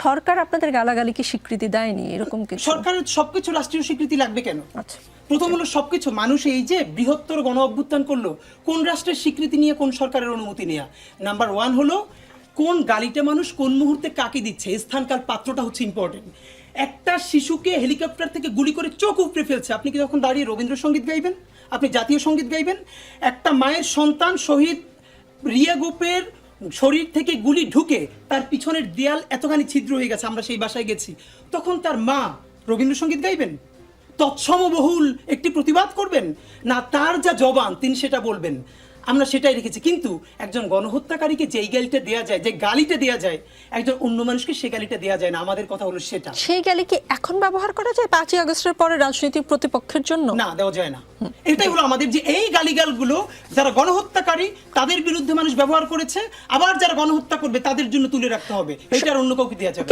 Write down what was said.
সরকার আপনাদের গালাগালিকে স্বীকৃতি দেয়নি এরকম কিছু? সরকারের সবকিছু রাষ্ট্রীয় স্বীকৃতি লাগবে কেন? আচ্ছা, প্রথম হলো সবকিছু মানুষ এই যে বৃহত্তর গণ অভ্যুত্থান করলো, কোন রাষ্ট্রের স্বীকৃতি নিয়ে, কোন সরকারের অনুমতি নেয়া? নাম্বার ওয়ান হলো কোন গালিটা মানুষ কোন মুহূর্তে কাকে দিচ্ছে, স্থানকাল পাত্রটা হচ্ছে ইম্পর্টেন্ট। একটা শিশুকে হেলিকপ্টার থেকে গুলি করে চোখ উপড়ে ফেলছে, আপনি কি তখন দাঁড়িয়ে রবীন্দ্রসঙ্গীত গাইবেন? আপনি জাতীয় সঙ্গীত গাইবেন? একটা মায়ের সন্তান শহীদ রিয়া গোপের শরীর থেকে গুলি ঢুকে তার পিছনের দেয়াল এতখানি ছিদ্র হয়ে গেছে, আমরা সেই বাসায় গেছি, তখন তার মা রবীন্দ্রসঙ্গীত গাইবেন? তৎসমবহুল একটি প্রতিবাদ করবেন? না, তার যা জবান তিনি সেটা বলবেন। আমরা সেটাই রেখেছি। কিন্তু একজন গণহত্যাকারীকে যেই গালিটা দেয়া যায়, যে গালিটা দেয়া যায়, একজন অন্য মানুষকে সে গালিটা দেয়া যায় না। আমাদের কথা হলো সেটা। সেই গালি কি এখন ব্যবহার করা যায় 5ই আগস্টের পরে রাজনৈতিক প্রতিপক্ষের জন্য? না, দেওয়া যায় না। এটাই হলো আমাদের যে এই গালিগালগুলো যারা গণহত্যাকারী তাদের বিরুদ্ধে মানুষ ব্যবহার করেছে, আবার যারা গণহত্যা করবে তাদের জন্য তুলে রাখতে হবে, এটা আর অন্য কাউকে দেওয়া যাবে না।